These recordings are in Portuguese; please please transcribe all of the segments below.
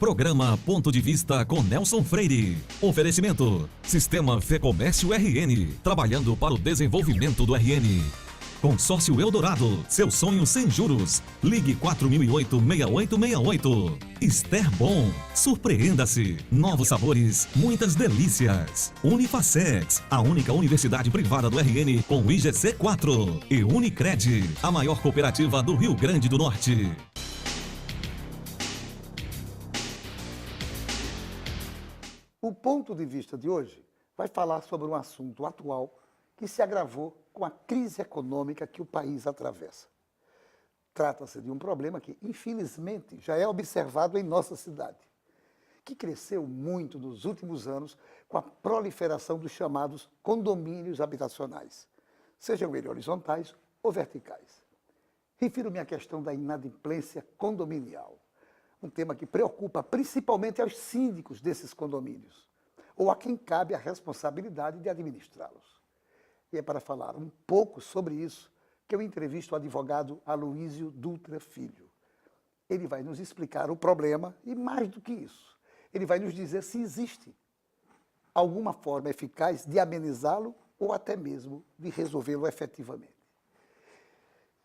Programa Ponto de Vista com Nelson Freire. Oferecimento: Sistema Fê Comércio RN, trabalhando para o desenvolvimento do RN. Consórcio Eldorado, seu sonho sem juros. Ligue 4008-6868. Ester Bom, surpreenda-se. Novos sabores, muitas delícias. Unifacex, a única universidade privada do RN com IGC 4. E Unicred, a maior cooperativa do Rio Grande do Norte. O ponto de vista de hoje vai falar sobre um assunto atual que se agravou com a crise econômica que o país atravessa. Trata-se de um problema que, infelizmente, já é observado em nossa cidade, que cresceu muito nos últimos anos com a proliferação dos chamados condomínios habitacionais, sejam eles horizontais ou verticais. Refiro-me à questão da inadimplência condominial, um tema que preocupa principalmente aos síndicos desses condomínios, ou a quem cabe a responsabilidade de administrá-los. E é para falar um pouco sobre isso que eu entrevisto o advogado Aloísio Dutra Filho. Ele vai nos explicar o problema e, mais do que isso, ele vai nos dizer se existe alguma forma eficaz de amenizá-lo ou até mesmo de resolvê-lo efetivamente.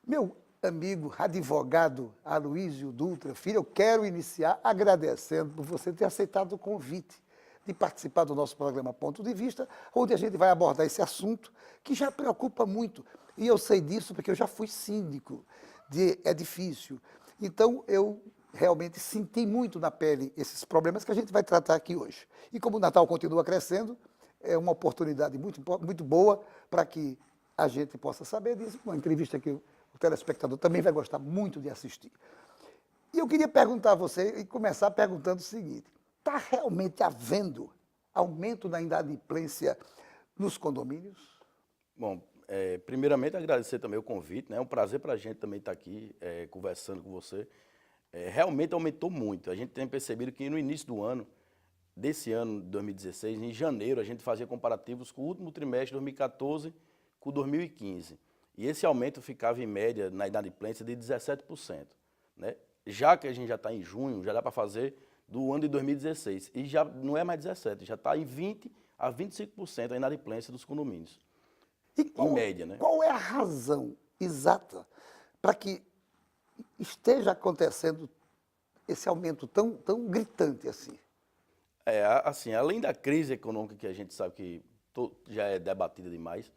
Meu amigo advogado Aloísio Dutra Filho, eu quero iniciar agradecendo por você ter aceitado o convite de participar do nosso programa Ponto de Vista, onde a gente vai abordar esse assunto que já preocupa muito. E eu sei disso porque eu já fui síndico de edifício. Então, eu realmente senti muito na pele esses problemas que a gente vai tratar aqui hoje. E como o Natal continua crescendo, é uma oportunidade muito boa para que a gente possa saber disso, uma entrevista que o telespectador também vai gostar muito de assistir. E eu queria perguntar a você, e começar perguntando o seguinte: está realmente havendo aumento da inadimplência nos condomínios? Bom, primeiramente agradecer também o convite, né? É um prazer para a gente também estar aqui conversando com você. Realmente aumentou muito. A gente tem percebido que no início do ano, desse ano, 2016, em janeiro, a gente fazia comparativos com o último trimestre de 2014 com 2015. E esse aumento ficava em média na inadimplência de 17%. Né? Já que a gente já está em junho, já dá para fazer do ano de 2016. E já não é mais 17%, já está em 20% a 25% a inadimplência dos condomínios. Em média, né? Qual é a razão exata para que esteja acontecendo esse aumento tão gritante assim? Assim, além da crise econômica que a gente sabe que já é debatida demais,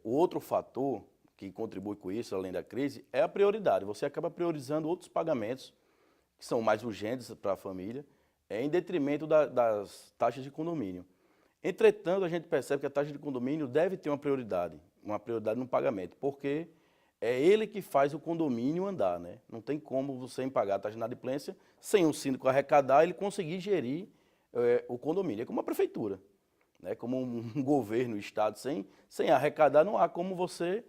o outro fator que contribui com isso, além da crise, é a prioridade. Você acaba priorizando outros pagamentos que são mais urgentes para a família, em detrimento das taxas de condomínio. Entretanto, a gente percebe que a taxa de condomínio deve ter uma prioridade no pagamento, porque é ele que faz o condomínio andar, né? Não tem como você pagar a taxa de inadimplência sem um síndico arrecadar, ele conseguir gerir o condomínio. É como a prefeitura, né? Como um governo, um estado, sem arrecadar, não há como você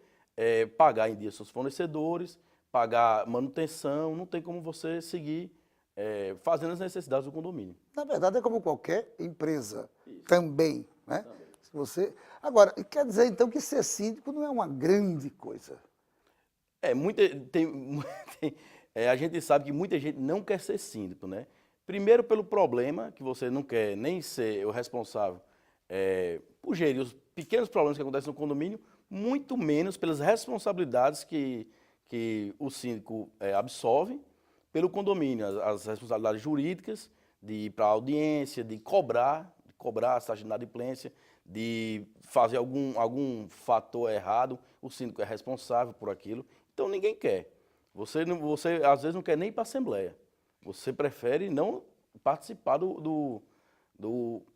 pagar em dia seus fornecedores, pagar manutenção, não tem como você seguir fazendo as necessidades do condomínio. Na verdade, é como qualquer empresa. Isso. Também, né? Também. Agora, quer dizer então que ser síndico não é uma grande coisa? A gente sabe que muita gente não quer ser síndico, né? Primeiro pelo problema, que você não quer nem ser o responsável por gerir os pequenos problemas que acontecem no condomínio, muito menos pelas responsabilidades que o síndico absorve pelo condomínio, as responsabilidades jurídicas de ir para a audiência, de cobrar as taxas de inadimplência, de fazer algum fator errado, o síndico é responsável por aquilo. Então ninguém quer. Você às vezes não quer nem ir para a assembleia. Você prefere não participar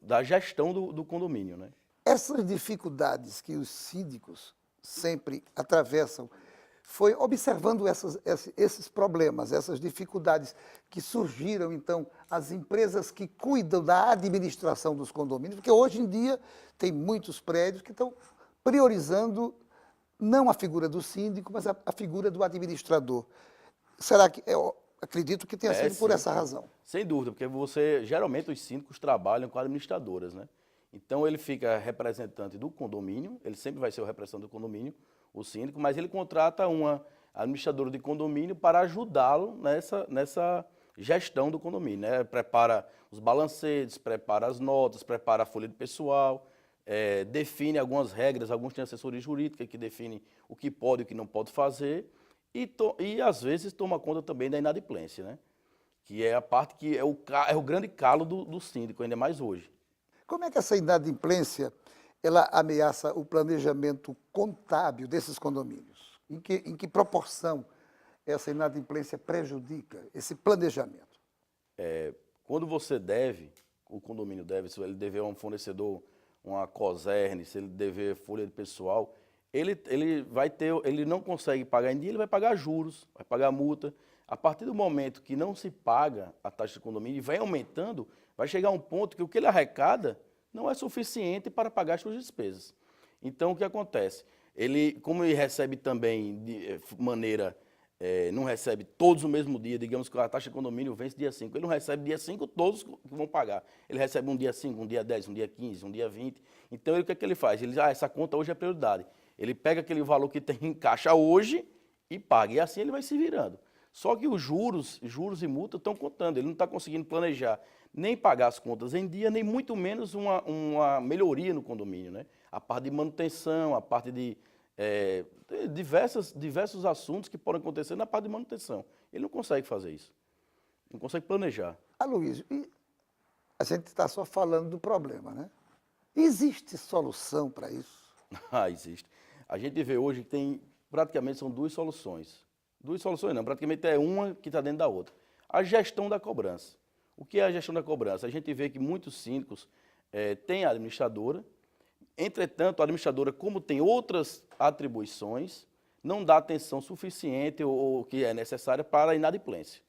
da gestão do condomínio, né? Essas dificuldades que os síndicos sempre atravessam, foi observando esses problemas, essas dificuldades que surgiram, então, as empresas que cuidam da administração dos condomínios, porque hoje em dia tem muitos prédios que estão priorizando não a figura do síndico, mas a figura do administrador. Será que, eu acredito que tenha sido por essa razão. Sem dúvida, porque geralmente os síndicos trabalham com administradoras, né? Então ele fica representante do condomínio, ele sempre vai ser o representante do condomínio, o síndico, mas ele contrata uma administradora de condomínio para ajudá-lo nessa gestão do condomínio, né? Prepara os balancetes, prepara as notas, prepara a folha de pessoal, define algumas regras, alguns têm assessoria jurídica que define o que pode e o que não pode fazer, e às vezes toma conta também da inadimplência, né? Que é a parte que é o grande calo do síndico, ainda mais hoje. Como é que essa inadimplência ela ameaça o planejamento contábil desses condomínios? Em que proporção essa inadimplência prejudica esse planejamento? Quando você deve, o condomínio deve, se ele dever a um fornecedor, uma COSERN, se ele dever folha de pessoal, ele não consegue pagar em dia, ele vai pagar juros, vai pagar multa. A partir do momento que não se paga a taxa de condomínio e vai aumentando, vai chegar um ponto que o que ele arrecada não é suficiente para pagar as suas despesas. Então, o que acontece? Como ele recebe também de maneira, não recebe todos no mesmo dia, digamos que a taxa de condomínio vence dia 5, ele não recebe dia 5 todos que vão pagar. Ele recebe um dia 5, um dia 10, um dia 15, um dia 20. Então, o que é que ele faz? Ele diz, essa conta hoje é prioridade. Ele pega aquele valor que tem em caixa hoje e paga. E assim ele vai se virando. Só que os juros e multa estão contando. Ele não está conseguindo planejar nem pagar as contas em dia, nem muito menos uma melhoria no condomínio, né? A parte de manutenção, a parte de diversos assuntos que podem acontecer na parte de manutenção. Ele não consegue fazer isso. Não consegue planejar. Aloysio, a gente está só falando do problema, né? Existe solução para isso? Existe. A gente vê hoje que praticamente são duas soluções. Duas soluções não, praticamente é uma que está dentro da outra. A gestão da cobrança. O que é a gestão da cobrança? A gente vê que muitos síndicos têm a administradora, entretanto, a administradora, como tem outras atribuições, não dá atenção suficiente ou que é necessária para a inadimplência.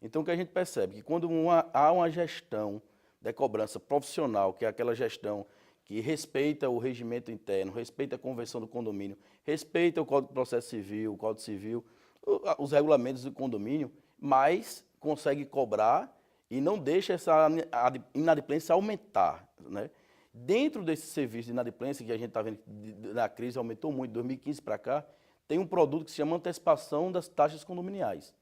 Então, o que a gente percebe? Que quando há uma gestão da cobrança profissional, que é aquela gestão que respeita o regimento interno, respeita a convenção do condomínio, respeita o Código de Processo Civil, o Código Civil, os regulamentos do condomínio, mas consegue cobrar e não deixa essa inadimplência aumentar, né? Dentro desse serviço de inadimplência que a gente está vendo na crise, aumentou muito, de 2015 para cá, tem um produto que se chama antecipação das taxas condominiais,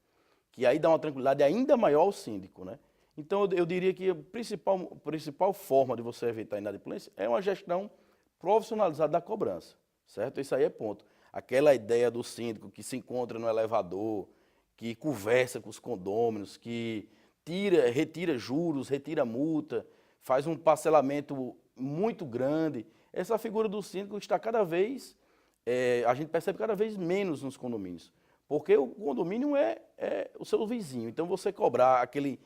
que aí dá uma tranquilidade ainda maior ao síndico, né? Então, eu diria que a principal forma de você evitar a inadimplência é uma gestão profissionalizada da cobrança, certo? Isso aí é ponto. Aquela ideia do síndico que se encontra no elevador, que conversa com os condôminos, que retira juros, retira multa, faz um parcelamento muito grande. Essa figura do síndico está cada vez, a gente percebe cada vez menos nos condomínios, porque o condomínio é o seu vizinho. Então, você cobrar aquele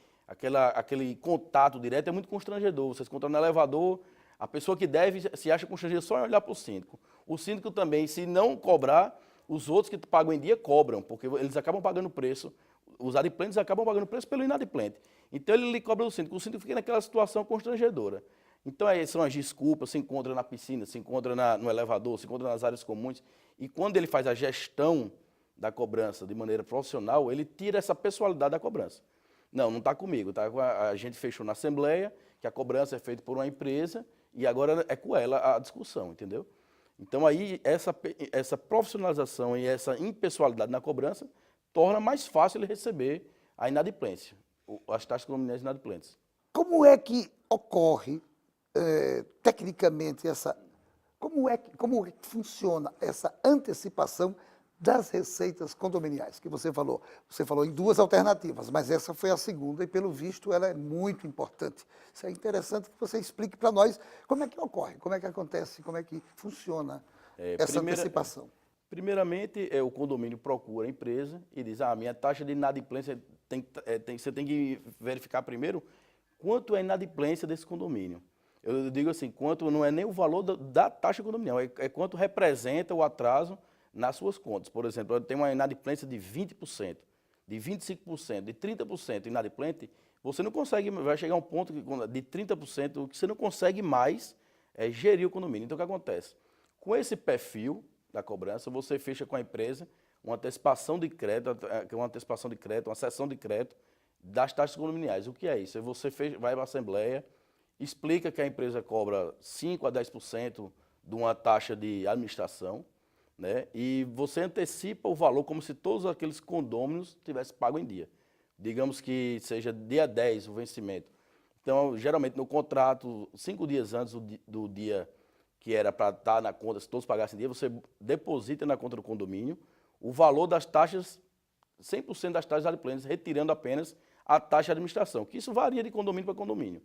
contato direto é muito constrangedor. Você se encontra no elevador, a pessoa que deve se acha constrangida só em olhar para o síndico. O síndico também, se não cobrar, os outros que pagam em dia cobram, porque eles acabam pagando preço, os adimplentes acabam pagando preço pelo inadimplente. Então ele lhe cobra do síndico, o síndico fica naquela situação constrangedora. Então aí são as desculpas, se encontra na piscina, se encontra no elevador, se encontra nas áreas comuns, e quando ele faz a gestão da cobrança de maneira profissional, ele tira essa pessoalidade da cobrança. Não está comigo, tá? A gente fechou na Assembleia, que a cobrança é feita por uma empresa, e agora é com ela a discussão, entendeu? Então, aí, essa profissionalização e essa impessoalidade na cobrança torna mais fácil ele receber a inadimplência, as taxas condominiais inadimplentes. Como é que ocorre, tecnicamente, como é que funciona essa antecipação das receitas condominiais que você falou? Você falou em duas alternativas, mas essa foi a segunda e, pelo visto, ela é muito importante. Isso é interessante que você explique para nós como é que ocorre, como é que acontece, como é que funciona essa antecipação. Primeiramente, o condomínio procura a empresa e diz, minha taxa de inadimplência, você tem que verificar primeiro quanto é a inadimplência desse condomínio. Eu digo assim, quanto não é nem o valor da taxa condominial, é quanto representa o atraso nas suas contas. Por exemplo, eu tenho uma inadimplência de 20%, de 25%, de 30% inadimplente, você não consegue, vai chegar a um ponto de 30% que você não consegue mais gerir o condomínio. Então, o que acontece? Com esse perfil da cobrança, você fecha com a empresa uma antecipação de crédito, uma cessão de crédito das taxas condominiais. O que é isso? Você vai para a Assembleia, explica que a empresa cobra 5% a 10% de uma taxa de administração, né? E você antecipa o valor como se todos aqueles condôminos tivessem pago em dia. digamos que seja dia 10 o vencimento. Então, geralmente no contrato, 5 dias antes do dia que era para estar na conta, se todos pagassem em dia, você deposita na conta do condomínio o valor das taxas, 100% das taxas adimplentes, retirando apenas a taxa de administração, que isso varia de condomínio para condomínio,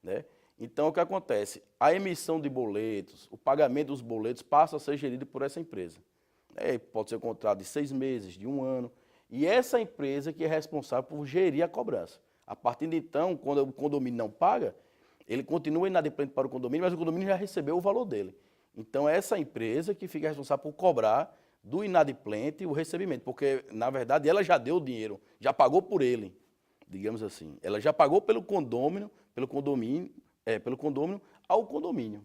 né? Então, o que acontece? A emissão de boletos, o pagamento dos boletos passa a ser gerido por essa empresa. Pode ser um contrato de 6 meses, de 1 ano, e essa empresa que é responsável por gerir a cobrança. A partir de então, quando o condomínio não paga, ele continua inadimplente para o condomínio, mas o condomínio já recebeu o valor dele. Então, é essa empresa que fica responsável por cobrar do inadimplente o recebimento, porque, na verdade, ela já deu o dinheiro, já pagou por ele, digamos assim. Ela já pagou pelo condomínio ao condomínio.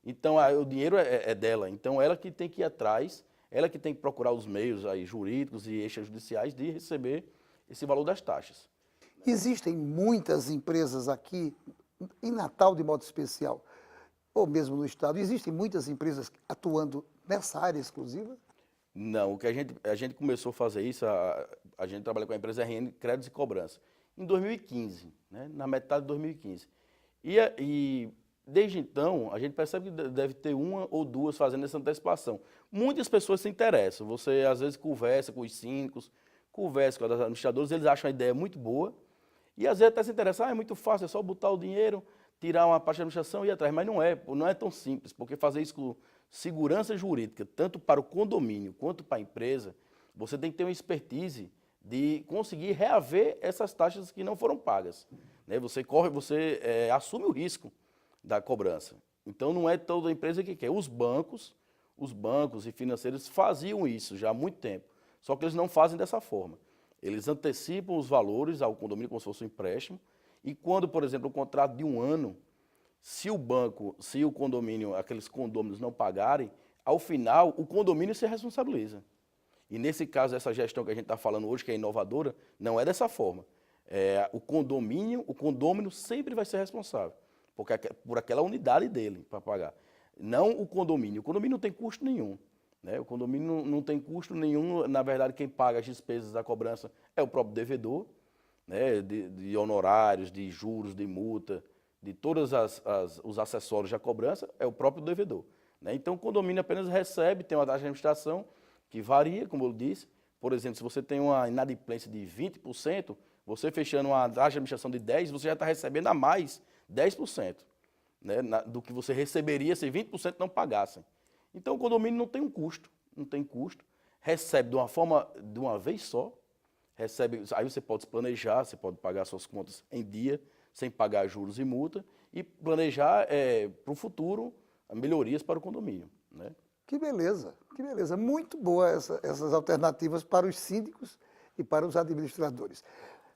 Então, o dinheiro é dela. Então, ela que tem que ir atrás, ela que tem que procurar os meios aí, jurídicos e extrajudiciais de receber esse valor das taxas. Existem muitas empresas aqui, em Natal de modo especial, ou mesmo no estado, existem muitas empresas atuando nessa área exclusiva? Não, o que a gente começou a fazer isso, a gente trabalha com a empresa RN Créditos e Cobrança, em 2015, né, na metade de 2015. E desde então, a gente percebe que deve ter 1 ou 2 fazendo essa antecipação. Muitas pessoas se interessam, você às vezes conversa com os síndicos, conversa com os administradores, eles acham a ideia muito boa, e às vezes até se interessa, é muito fácil, é só botar o dinheiro, tirar uma parte da administração e ir atrás, mas não é tão simples, porque fazer isso com segurança jurídica, tanto para o condomínio quanto para a empresa, você tem que ter uma expertise de conseguir reaver essas taxas que não foram pagas, né? Você assume o risco da cobrança. Então, não é toda empresa que quer. Os bancos e financeiros faziam isso já há muito tempo, só que eles não fazem dessa forma. Eles antecipam os valores ao condomínio como se fosse um empréstimo, e quando, por exemplo, o contrato de 1 ano, se o condomínio, aqueles condôminos não pagarem, ao final, o condomínio se responsabiliza. E nesse caso, essa gestão que a gente está falando hoje, que é inovadora, não é dessa forma. O condômino sempre vai ser responsável por aquela unidade dele para pagar. Não o condomínio. O condomínio não tem custo nenhum, né? O condomínio não tem custo nenhum. Na verdade, quem paga as despesas da cobrança é o próprio devedor, né? De honorários, de juros, de multa, de todos os acessórios da cobrança, é o próprio devedor, né? Então, o condomínio apenas recebe, tem uma taxa de administração que varia, como eu disse. Por exemplo, se você tem uma inadimplência de 20%, você fechando uma taxa de administração de 10%, você já está recebendo a mais 10%, né, do que você receberia se 20% não pagassem. Então, o condomínio não tem custo, recebe de uma vez só, aí você pode se planejar, você pode pagar suas contas em dia, sem pagar juros e multa, e planejar para o futuro melhorias para o condomínio, né? Que beleza, que beleza. Muito boa essas alternativas para os síndicos e para os administradores.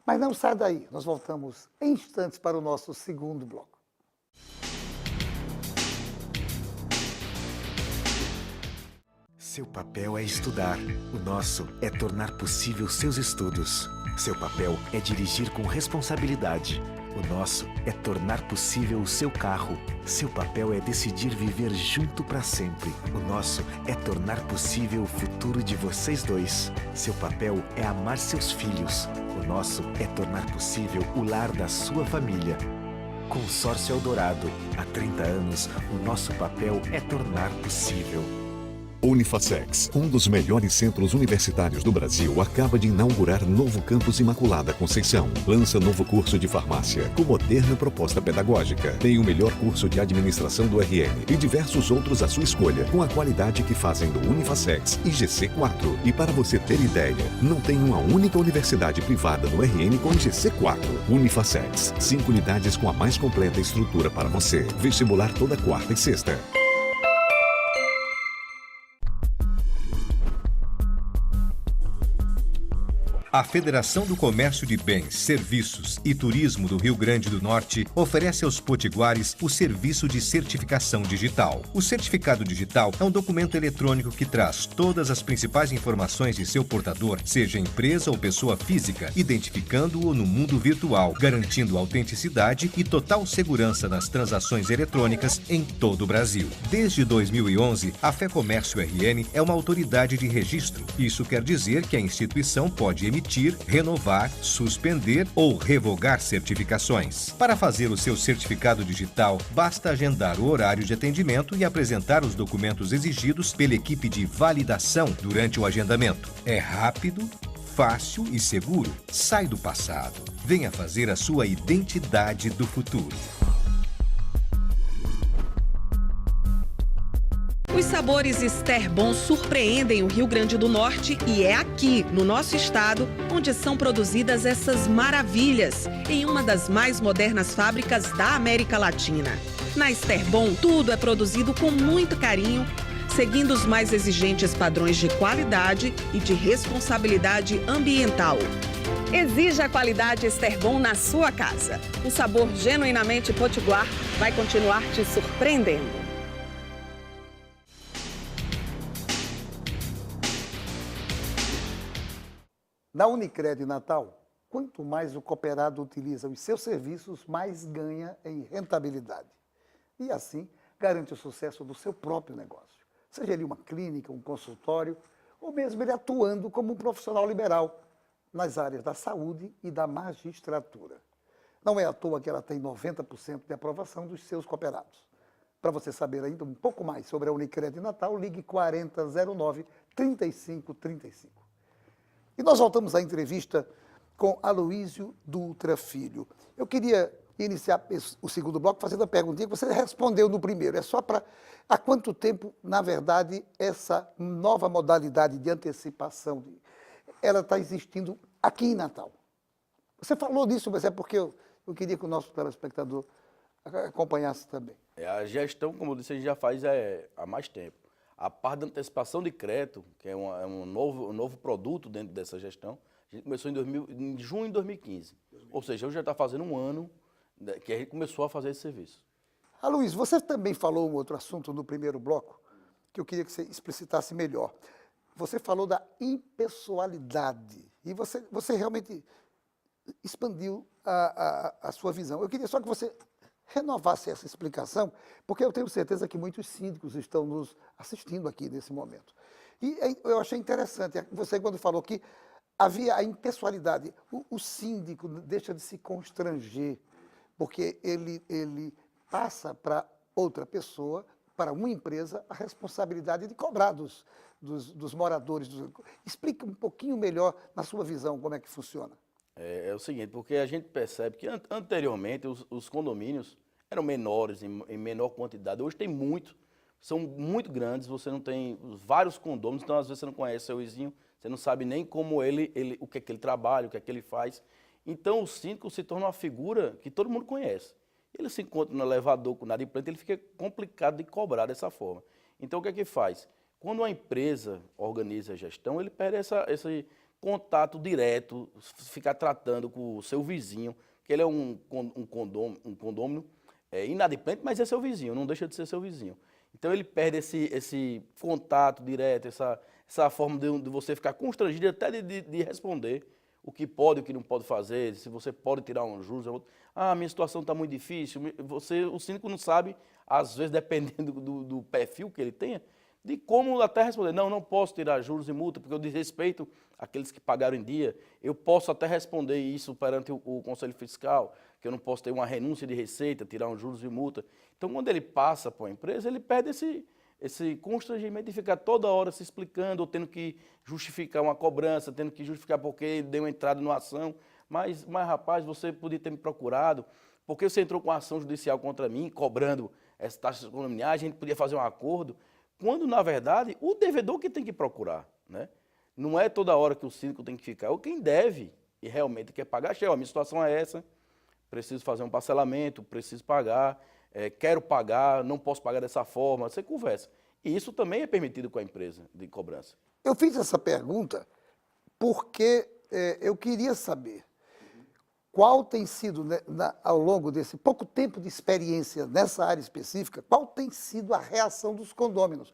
Mas não sai daí, nós voltamos em instantes para o nosso segundo bloco. Seu papel é estudar, o nosso é tornar possível seus estudos. Seu papel é dirigir com responsabilidade. O nosso é tornar possível o seu carro. Seu papel é decidir viver junto para sempre. O nosso é tornar possível o futuro de vocês dois. Seu papel é amar seus filhos. O nosso é tornar possível o lar da sua família. Consórcio Eldorado. Há 30 anos, o nosso papel é tornar possível. Unifacex, um dos melhores centros universitários do Brasil, acaba de inaugurar novo campus Imaculada Conceição. Lança novo curso de farmácia, com moderna proposta pedagógica. Tem o melhor curso de administração do RN e diversos outros à sua escolha, com a qualidade que fazem do Unifacex e GC4. E para você ter ideia, não tem uma única universidade privada no RN com GC4. Unifacex, 5 unidades com a mais completa estrutura para você. Vestibular toda quarta e sexta. A Federação do Comércio de Bens, Serviços e Turismo do Rio Grande do Norte oferece aos potiguares o serviço de certificação digital. O certificado digital é um documento eletrônico que traz todas as principais informações de seu portador, seja empresa ou pessoa física, identificando-o no mundo virtual, garantindo autenticidade e total segurança nas transações eletrônicas em todo o Brasil. Desde 2011, a FEComércio RN é uma autoridade de registro. Isso quer dizer que a instituição pode emitir emitir, renovar, suspender ou revogar certificações. Para fazer o seu certificado digital, basta agendar o horário de atendimento e apresentar os documentos exigidos pela equipe de validação durante o agendamento. É rápido, fácil e seguro. Sai do passado. Venha fazer a sua identidade do futuro. Os sabores Esterbon surpreendem o Rio Grande do Norte e é aqui, no nosso estado, onde são produzidas essas maravilhas, em uma das mais modernas fábricas da América Latina. Na Esterbon, tudo é produzido com muito carinho, seguindo os mais exigentes padrões de qualidade e de responsabilidade ambiental. Exija a qualidade Esterbon na sua casa. O sabor genuinamente potiguar vai continuar te surpreendendo. Na Unicred Natal, quanto mais o cooperado utiliza os seus serviços, mais ganha em rentabilidade. E assim, garante o sucesso do seu próprio negócio. Seja ele uma clínica, um consultório, ou mesmo ele atuando como um profissional liberal nas áreas da saúde e da magistratura. Não é à toa que ela tem 90% de aprovação dos seus cooperados. Para você saber ainda um pouco mais sobre a Unicred Natal, ligue 4009-3535. E nós voltamos à entrevista com Aloísio Dutra Filho. Eu queria iniciar o segundo bloco fazendo a perguntinha que você respondeu no primeiro. É só para... Há quanto tempo, na verdade, essa nova modalidade de antecipação, ela está existindo aqui em Natal? Você falou disso, mas é porque eu queria que o nosso telespectador acompanhasse também. A gestão, como eu disse, a gente já faz há mais tempo. A parte da antecipação de crédito, que é um novo produto dentro dessa gestão, a gente começou em junho de 2015. Ou seja, hoje já está fazendo um ano que a gente começou a fazer esse serviço. Luiz, você também falou um outro assunto no primeiro bloco, que eu queria que você explicitasse melhor. Você falou da impessoalidade, e você realmente expandiu a sua visão. Eu queria só que você renovasse essa explicação, porque eu tenho certeza que muitos síndicos estão nos assistindo aqui nesse momento. E eu achei interessante, você quando falou que havia a impessoalidade, o síndico deixa de se constranger, porque ele passa para outra pessoa, para uma empresa, a responsabilidade de cobrar dos moradores. Explica um pouquinho melhor, na sua visão, como é que funciona. É o seguinte, porque a gente percebe que anteriormente os condomínios eram menores, em menor quantidade. Hoje tem são muito grandes, você não tem vários condôminos, então às vezes você não conhece seu vizinho, você não sabe nem como o que é que ele trabalha, o que é que ele faz. Então o síndico se torna uma figura que todo mundo conhece. Ele se encontra no elevador com nada em planta, ele fica complicado de cobrar dessa forma. Então o que é que faz? Quando uma empresa organiza a gestão, ele perde esse contato direto, ficar tratando com o seu vizinho, que ele é um condômino inadimplente, mas é seu vizinho, não deixa de ser seu vizinho. Então ele perde esse contato direto, essa forma de você ficar constrangido até de responder o que pode e o que não pode fazer, se você pode tirar um juros. Minha situação está muito difícil. O síndico não sabe, às vezes, dependendo do perfil que ele tenha, de como até responder. Não posso tirar juros e multa, porque eu desrespeito aqueles que pagaram em dia. Eu posso até responder isso perante o Conselho Fiscal, que eu não posso ter uma renúncia de receita, tirar um juros e multa. Então, quando ele passa para a empresa, ele perde esse constrangimento de ficar toda hora se explicando, ou tendo que justificar uma cobrança, tendo que justificar porque deu entrada numa ação. Mas, rapaz, você podia ter me procurado, porque você entrou com ação judicial contra mim, cobrando essa taxa de condominiagem, a gente podia fazer um acordo, quando, na verdade, o devedor que tem que procurar, né? Não é toda hora que o síndico tem que ficar, ou quem deve e realmente quer pagar. A minha situação é essa, preciso fazer um parcelamento, preciso pagar, quero pagar, não posso pagar dessa forma, você conversa. E isso também é permitido com a empresa de cobrança. Eu fiz essa pergunta porque eu queria saber qual tem sido, né, ao longo desse pouco tempo de experiência nessa área específica, qual tem sido a reação dos condôminos.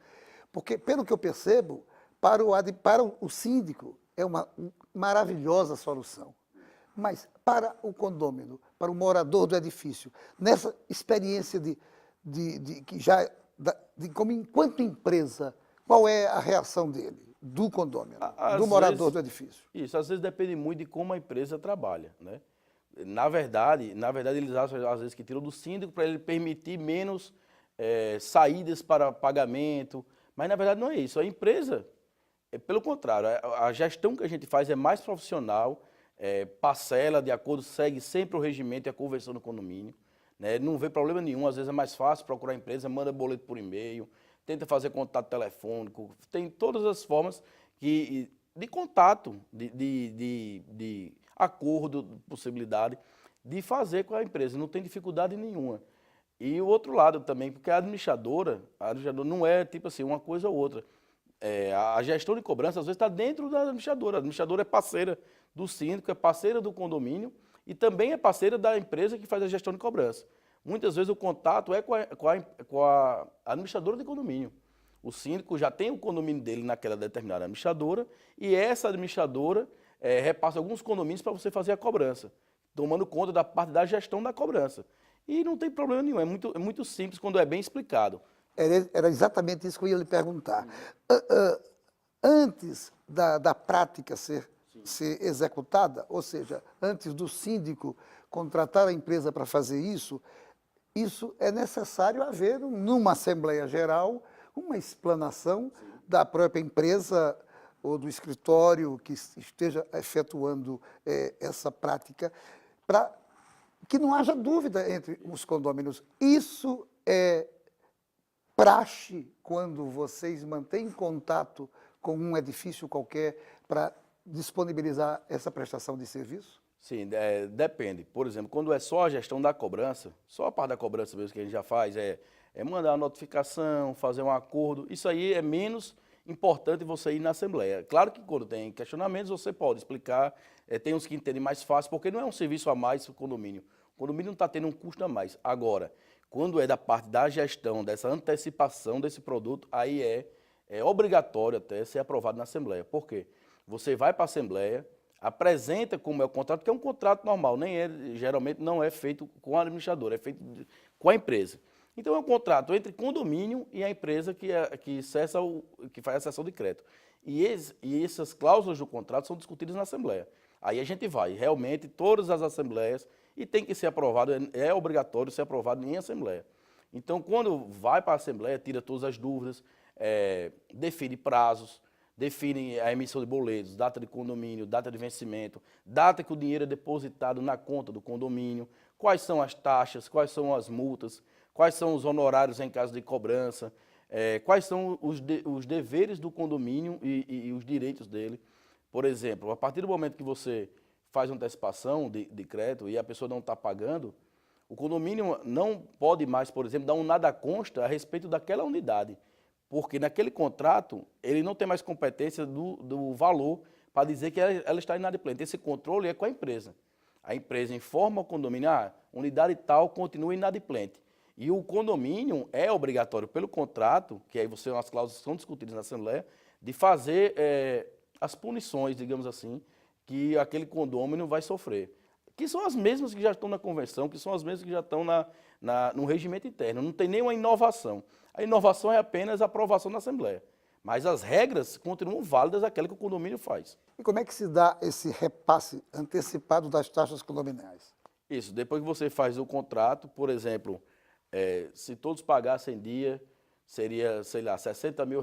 Porque, pelo que eu percebo, para o síndico é uma maravilhosa solução. Mas para o condômino, para o morador do edifício, nessa experiência como enquanto empresa, qual é a reação dele, do condômino, Às do morador vezes- do edifício. Isso, às vezes depende muito de como a empresa trabalha, né? Na verdade, eles acham, às vezes, que tiram do síndico para ele permitir menos saídas para pagamento, mas, na verdade, não é isso. A empresa, pelo contrário, a gestão que a gente faz é mais profissional, parcela de acordo, segue sempre o regimento e a convenção do condomínio, né? Não vê problema nenhum, às vezes é mais fácil procurar a empresa, manda boleto por e-mail, tenta fazer contato telefônico, tem todas as formas de contato, de acordo, possibilidade de fazer com a empresa, não tem dificuldade nenhuma. E o outro lado também, porque a administradora não é tipo assim, uma coisa ou outra. A gestão de cobrança, às vezes, está dentro da administradora. A administradora é parceira do síndico, é parceira do condomínio e também é parceira da empresa que faz a gestão de cobrança. Muitas vezes o contato é com a administradora de condomínio. O síndico já tem o condomínio dele naquela determinada administradora e essa administradora repassa alguns condomínios para você fazer a cobrança, tomando conta da parte da gestão da cobrança. E não tem problema nenhum, é muito simples quando é bem explicado. Era exatamente isso que eu ia lhe perguntar. Antes da prática ser executada, ou seja, antes do síndico contratar a empresa para fazer isso é necessário haver, numa Assembleia Geral, uma explanação da própria empresa ou do escritório que esteja efetuando essa prática, para que não haja dúvida entre os condôminos. Isso é praxe quando vocês mantêm contato com um edifício qualquer para disponibilizar essa prestação de serviço? Sim, depende. Por exemplo, quando é só a gestão da cobrança, só a parte da cobrança mesmo que a gente já faz, é mandar uma notificação, fazer um acordo, isso aí é menos importante você ir na Assembleia. Claro que quando tem questionamentos você pode explicar, tem uns que entendem mais fácil, porque não é um serviço a mais para o condomínio. O condomínio não está tendo um custo a mais. Agora, quando é da parte da gestão, dessa antecipação desse produto, aí é obrigatório até ser aprovado na Assembleia. Por quê? Você vai para a Assembleia, apresenta como é o contrato, que é um contrato normal, geralmente não é feito com a administradora, é feito com a empresa. Então é um contrato entre condomínio e a empresa que faz a cessão de crédito. E essas cláusulas do contrato são discutidas na Assembleia. Aí a gente vai, realmente, todas as assembleias, e tem que ser aprovado, é obrigatório ser aprovado em Assembleia. Então, quando vai para a Assembleia, tira todas as dúvidas, define prazos, define a emissão de boletos, data de condomínio, data de vencimento, data que o dinheiro é depositado na conta do condomínio, quais são as taxas, quais são as multas, quais são os honorários em caso de cobrança, quais são os deveres do condomínio e os direitos dele. Por exemplo, a partir do momento que você faz uma antecipação de crédito e a pessoa não está pagando, o condomínio não pode mais, por exemplo, dar um nada consta a respeito daquela unidade, porque naquele contrato ele não tem mais competência do valor para dizer que ela está inadimplente. Esse controle é com a empresa. A empresa informa o condomínio, unidade tal continua inadimplente. E o condomínio é obrigatório pelo contrato, que aí as cláusulas são discutidas na Assembleia, de fazer as punições, digamos assim, que aquele condômino vai sofrer. Que são as mesmas que já estão na convenção, que são as mesmas que já estão no regimento interno. Não tem nenhuma inovação. A inovação é apenas a aprovação na Assembleia. Mas as regras continuam válidas aquelas que o condomínio faz. E como é que se dá esse repasse antecipado das taxas condominiais? Isso, depois que você faz o contrato, por exemplo, se todos pagassem em dia, seria, sei lá, R$60 mil.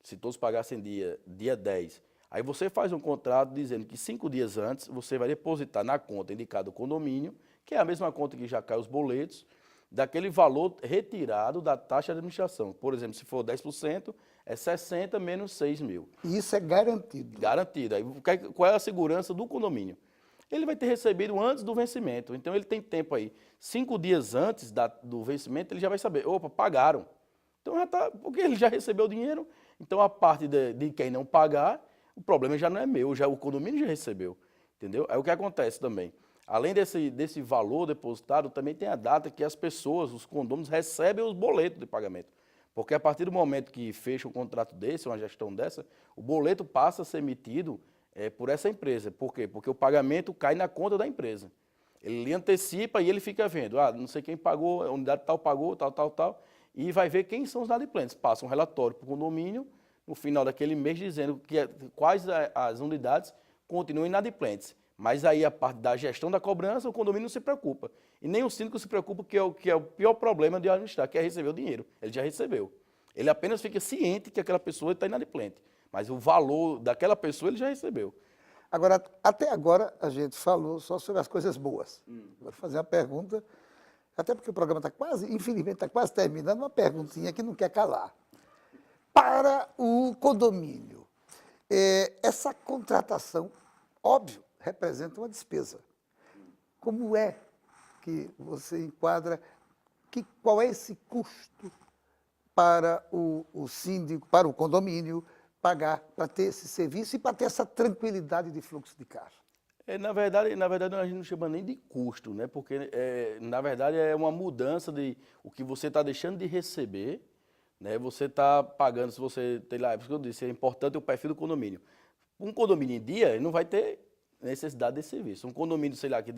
Se todos pagassem dia 10. Aí você faz um contrato dizendo que 5 dias antes você vai depositar na conta indicada do condomínio, que é a mesma conta que já cai os boletos, daquele valor retirado da taxa de administração. Por exemplo, se for 10%, é 60 menos 6 mil. E isso é garantido? Garantido. Aí, qual é a segurança do condomínio? Ele vai ter recebido antes do vencimento. Então, ele tem tempo aí. 5 dias antes do vencimento, ele já vai saber, opa, pagaram. Então, já tá, porque ele já recebeu o dinheiro. Então, a parte de quem não pagar, o problema já não é meu, o condomínio já recebeu. Entendeu? Aí o que acontece também? Além desse valor depositado, também tem a data que as pessoas, os condôminos, recebem os boletos de pagamento. Porque a partir do momento que fecha um contrato desse, uma gestão dessa, o boleto passa a ser emitido por essa empresa. Por quê? Porque o pagamento cai na conta da empresa. Ele antecipa e ele fica vendo, não sei quem pagou, a unidade tal pagou, tal, e vai ver quem são os inadimplentes. Passa um relatório para o condomínio, no final daquele mês dizendo quais as unidades continuam inadimplentes. Mas aí a parte da gestão da cobrança, o condomínio não se preocupa. E nem o síndico se preocupa, que é o pior problema de administrar, que é receber o dinheiro. Ele já recebeu. Ele apenas fica ciente que aquela pessoa está inadimplente. Mas o valor daquela pessoa ele já recebeu. Agora, até agora, a gente falou só sobre as coisas boas. Vou fazer uma pergunta, até porque o programa está quase, infelizmente, está quase terminando, uma perguntinha que não quer calar. Para o condomínio, essa contratação, óbvio, representa uma despesa. Como é que você enquadra, qual é esse custo para o síndico, para o condomínio, pagar para ter esse serviço e para ter essa tranquilidade de fluxo de caixa? Na verdade, a gente não chama nem de custo, né? Porque, na verdade, é uma mudança de o que você está deixando de receber, né? Você está pagando, se você tem lá, é por isso que eu disse, é importante o perfil do condomínio. Um condomínio em dia, ele não vai ter necessidade desse serviço. Um condomínio, sei lá, que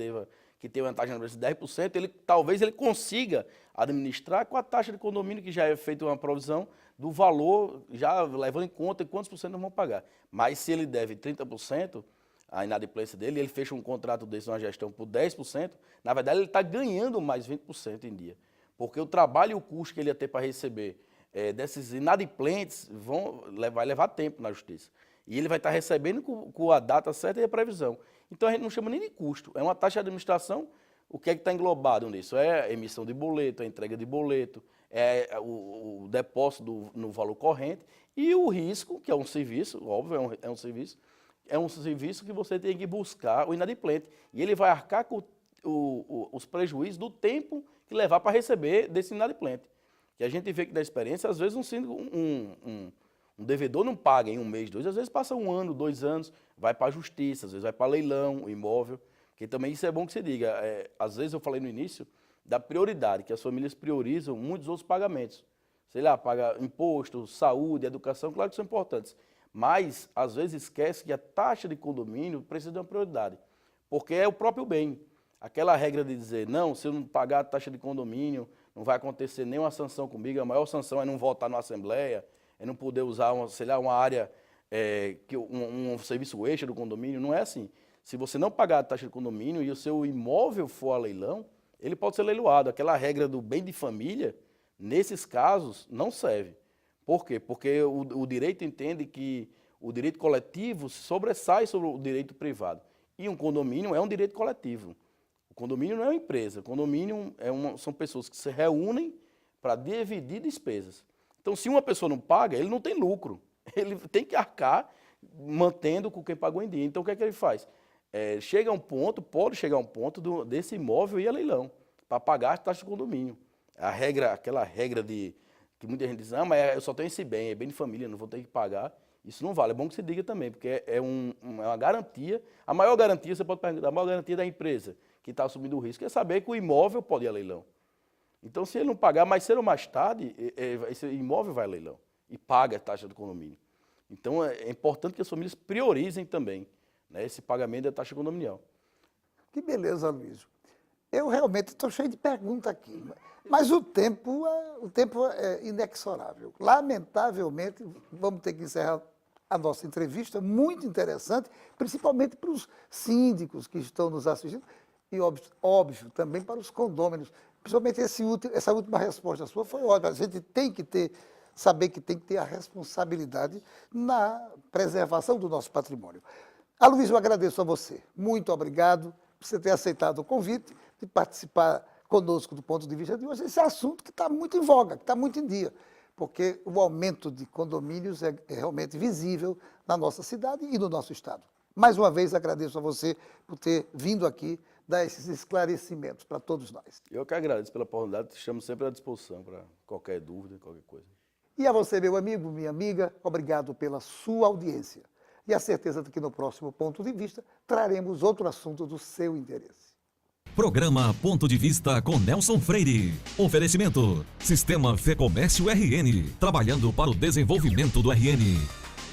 tem uma taxa de 10%, talvez ele consiga administrar com a taxa de condomínio, que já é feita uma provisão do valor, já levando em conta quantos por cento nós vamos pagar. Mas se ele deve 30%, a inadimplência dele, ele fecha um contrato desse, uma gestão por 10%, na verdade ele está ganhando mais 20% em dia. Porque o trabalho e o custo que ele ia ter para receber desses inadimplentes vai levar tempo na justiça. E ele vai estar recebendo com a data certa e a previsão. Então a gente não chama nem de custo, é uma taxa de administração. O que é que está englobado nisso? É a emissão de boleto, a entrega de boleto, o depósito no valor corrente e o risco, que é um serviço, óbvio, é um serviço que você tem que buscar o inadimplente. E ele vai arcar com os prejuízos do tempo que levar para receber desse inadimplente. Que a gente vê que da experiência, às vezes um devedor não paga em um mês, 2, às vezes passa 1 ano, 2 anos, vai para a justiça, às vezes vai para leilão, o imóvel, que também isso é bom que você diga. Às vezes eu falei no início da prioridade, que as famílias priorizam muitos outros pagamentos. Sei lá, paga imposto, saúde, educação, claro que são importantes. Mas, às vezes, esquece que a taxa de condomínio precisa de uma prioridade, porque é o próprio bem. Aquela regra de dizer, não, se eu não pagar a taxa de condomínio, não vai acontecer nenhuma sanção comigo, a maior sanção é não votar na Assembleia, é não poder usar, uma área, um serviço extra do condomínio, não é assim. Se você não pagar a taxa de condomínio e o seu imóvel for a leilão, ele pode ser leiloado. Aquela regra do bem de família, nesses casos, não serve. Por quê? Porque o direito entende que o direito coletivo sobressai sobre o direito privado. E um condomínio é um direito coletivo. O condomínio não é uma empresa. O condomínio são pessoas que se reúnem para dividir despesas. Então, se uma pessoa não paga, ele não tem lucro. Ele tem que arcar mantendo com quem pagou em dia. Então, o que é que ele faz? Pode chegar um ponto desse imóvel ir a leilão para pagar a taxa de condomínio. Aquela regra que muita gente diz, mas eu só tenho esse bem, é bem de família, não vou ter que pagar. Isso não vale, é bom que você diga também, porque é uma garantia. A maior garantia, você pode perguntar, a maior garantia da empresa que está assumindo o risco é saber que o imóvel pode ir a leilão. Então, se ele não pagar mais cedo ou mais tarde, esse imóvel vai a leilão e paga a taxa do condomínio. Então, é importante que as famílias priorizem também, né, esse pagamento da taxa condominial. Que beleza, Luiz. Eu realmente estou cheio de perguntas aqui, mas o tempo é inexorável. Lamentavelmente, vamos ter que encerrar a nossa entrevista, muito interessante, principalmente para os síndicos que estão nos assistindo e, óbvio também para os condôminos. Principalmente essa última resposta sua foi ótima. A gente tem que saber que tem que ter a responsabilidade na preservação do nosso patrimônio. Aloysio, eu agradeço a você. Muito obrigado por você ter aceitado o convite de participar conosco do ponto de vista de hoje. Esse assunto que está muito em voga, que está muito em dia, porque o aumento de condomínios é realmente visível na nossa cidade e no nosso estado. Mais uma vez, agradeço a você por ter vindo aqui dar esses esclarecimentos para todos nós. Eu que agradeço pela oportunidade, estamos sempre à disposição para qualquer dúvida, qualquer coisa. E a você, meu amigo, minha amiga, obrigado pela sua audiência. E a certeza de que no próximo ponto de vista traremos outro assunto do seu interesse. Programa Ponto de Vista com Nelson Freire. Oferecimento: Sistema Fê Comércio RN, trabalhando para o desenvolvimento do RN.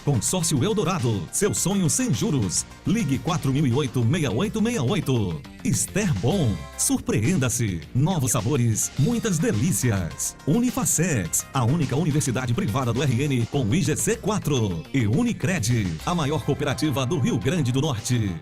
Consórcio Eldorado, seu sonho sem juros. Ligue 4008-6868. Esterbom, surpreenda-se. Novos sabores, muitas delícias. Unifacex, a única universidade privada do RN com IGC 4. E Unicred, a maior cooperativa do Rio Grande do Norte.